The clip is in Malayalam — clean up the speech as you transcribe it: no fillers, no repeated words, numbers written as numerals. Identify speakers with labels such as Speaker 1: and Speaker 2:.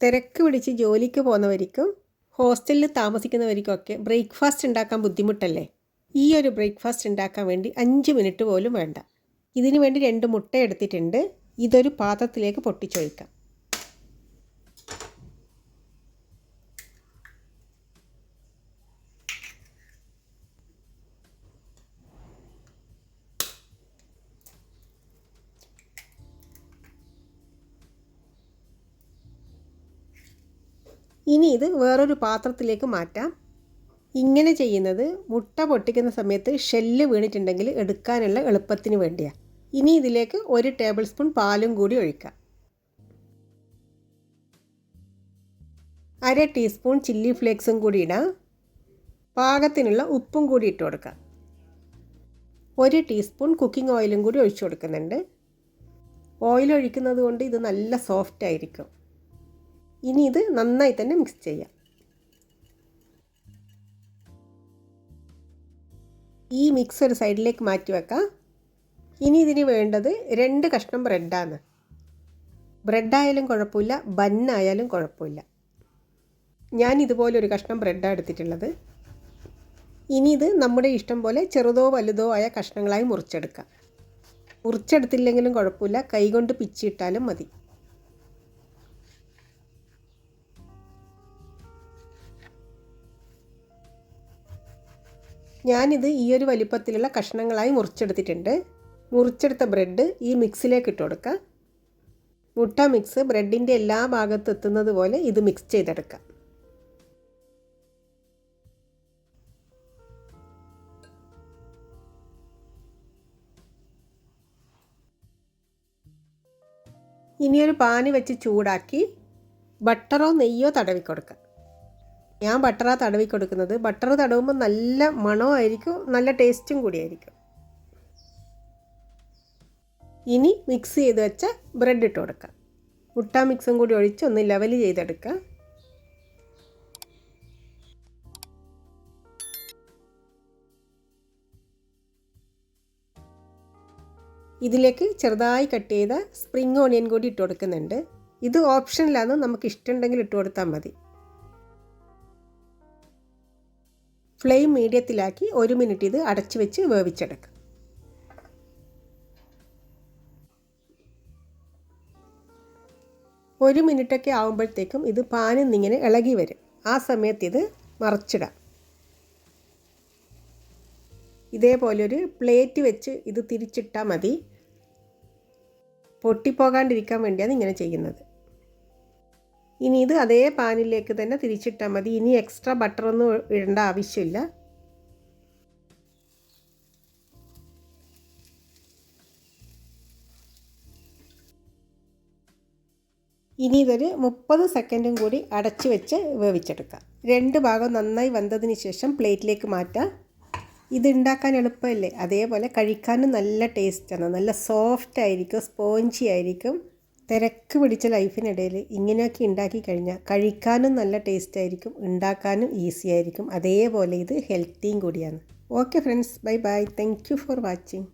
Speaker 1: തിരക്ക് പിടിച്ച് ജോലിക്ക് പോകുന്നവർക്കും ഹോസ്റ്റലിൽ താമസിക്കുന്നവർക്കൊക്കെ ബ്രേക്ക്ഫാസ്റ്റ് ഉണ്ടാക്കാൻ ബുദ്ധിമുട്ടല്ലേ? ഈ ഒരു ബ്രേക്ക്ഫാസ്റ്റ് ഉണ്ടാക്കാൻ വേണ്ടി 5 മിനിറ്റ് പോലും വേണ്ട. ഇതിനു വേണ്ടി 2 മുട്ട എടുത്തിട്ടുണ്ട്. ഇതൊരു പാത്രത്തിലേക്ക് പൊട്ടിച്ചൊഴിക്കാം. ഇനി ഇത് വേറൊരു പാത്രത്തിലേക്ക് മാറ്റാം. ഇങ്ങനെ ചെയ്യുന്നത് മുട്ട പൊട്ടിക്കുന്ന സമയത്ത് ഷെല്ല് വീണിട്ടുണ്ടെങ്കിൽ എടുക്കാനുള്ള എളുപ്പത്തിന് വേണ്ടിയാണ്. ഇനി ഇതിലേക്ക് 1 ടേബിൾ സ്പൂൺ പാലും കൂടി ഒഴിക്കാം. 1/2 ടീസ്പൂൺ ചില്ലി ഫ്ലേക്സും കൂടി ഇടാം. പാകത്തിനുള്ള ഉപ്പും കൂടി ഇട്ട് കൊടുക്കാം. 1 ടീസ്പൂൺ കുക്കിംഗ് ഓയിലും കൂടി ഒഴിച്ചു കൊടുക്കുന്നുണ്ട്. ഓയിൽ ഒഴിക്കുന്നത് കൊണ്ട് ഇത് നല്ല സോഫ്റ്റ് ആയിരിക്കും. ഇനി ഇത് നന്നായി തന്നെ മിക്സ് ചെയ്യാം. ഈ മിക്സ് ഒരു സൈഡിലേക്ക് മാറ്റി വെക്കാം. ഇനി ഇതിന് വേണ്ടത് 2 കഷ്ണം ബ്രെഡാണ്. ബ്രെഡായാലും കുഴപ്പമില്ല, ബന്നായാലും കുഴപ്പമില്ല. ഞാൻ ഇതുപോലെ ഒരു കഷ്ണം ബ്രെഡാണ് എടുത്തിട്ടുള്ളത്. ഇനി ഇത് നമ്മുടെ ഇഷ്ടം പോലെ ചെറുതോ വലുതോ ആയ കഷ്ണങ്ങളായി മുറിച്ചെടുക്കാം. മുറിച്ചെടുത്തില്ലെങ്കിലും കുഴപ്പമില്ല, കൈകൊണ്ട് പിച്ചിയിട്ടാലും മതി. ഞാനിത് ഈ ഒരു വലിപ്പത്തിലുള്ള കഷ്ണങ്ങളായി മുറിച്ചെടുത്തിട്ടുണ്ട്. മുറിച്ചെടുത്ത ബ്രെഡ് ഈ മിക്സിലേക്ക് ഇട്ട് കൊടുക്കാം. മുട്ട മിക്സ് ബ്രെഡിൻ്റെ എല്ലാ ഭാഗത്തും എത്തുന്നത് പോലെ ഇത് മിക്സ് ചെയ്തെടുക്കാം. ഇനിയൊരു പാന് വെച്ച് ചൂടാക്കി ബട്ടറോ നെയ്യോ തടവി കൊടുക്കാം. ഞാൻ ബട്ടറാണ് തടവി കൊടുക്കുന്നത്. ബട്ടർ തടവുമ്പോൾ നല്ല മണമായിരിക്കും, നല്ല ടേസ്റ്റും കൂടിയായിരിക്കും. ഇനി മിക്സ് ചെയ്ത് വെച്ച ബ്രെഡ് ഇട്ട് കൊടുക്കാം. മുട്ട മിക്സും കൂടി ഒഴിച്ച് ഒന്ന് ലെവൽ ചെയ്തെടുക്കാം. ഇതിലേക്ക് ചെറുതായി കട്ട് ചെയ്ത സ്പ്രിംഗ് ഓണിയൻ കൂടി ഇട്ട് കൊടുക്കുന്നുണ്ട്. ഇത് ഓപ്ഷനിലാണ്, നമുക്ക് ഇഷ്ടമുണ്ടെങ്കിൽ ഇട്ട് കൊടുത്താൽ മതി. ഫ്ലെയിം മീഡിയത്തിലാക്കി 1 മിനിറ്റ് ഇത് അടച്ചു വെച്ച് വേവിച്ചെടുക്കാം. ഒരു മിനിറ്റൊക്കെ ആകുമ്പോഴത്തേക്കും ഇത് പാനിൽ നിന്നിങ്ങനെ ഇളകി വരും. ആ സമയത്ത് ഇത് മറിച്ചിടാം. ഇതേപോലൊരു പ്ലേറ്റ് വെച്ച് ഇത് തിരിച്ചിട്ടാൽ മതി. പൊട്ടിപ്പോകാണ്ടിരിക്കാൻ വേണ്ടിയാണ് ഇങ്ങനെ ചെയ്യുന്നത്. ഇനി ഇത് അതേ പാനിലേക്ക് തന്നെ തിരിച്ചിട്ടാൽ മതി. ഇനി എക്സ്ട്രാ ബട്ടറൊന്നും ഇടേണ്ട ആവശ്യമില്ല. ഇനി ഇതൊരു 30 സെക്കൻഡും കൂടി അടച്ചു വെച്ച് വേവിച്ചെടുക്കാം. 2 ഭാഗം നന്നായി വെന്തതിന് ശേഷം പ്ലേറ്റിലേക്ക് മാറ്റാം. ഇത് ഉണ്ടാക്കാൻ എളുപ്പമല്ലേ? അതേപോലെ കഴിക്കാനും നല്ല ടേസ്റ്റാണ്. നല്ല സോഫ്റ്റ് ആയിരിക്കും, സ്പോഞ്ചി ആയിരിക്കും. തിരക്ക് പിടിച്ച ലൈഫിനിടയിൽ ഇങ്ങനെയൊക്കെ ഉണ്ടാക്കി കഴിഞ്ഞാൽ കഴിക്കാനും നല്ല ടേസ്റ്റ് ആയിരിക്കും, ഉണ്ടാക്കാനും ഈസി ആയിരിക്കും. അതേപോലെ ഇത് ഹെൽത്തിയും കൂടിയാണ്. Okay friends, bye bye. Thank you for watching.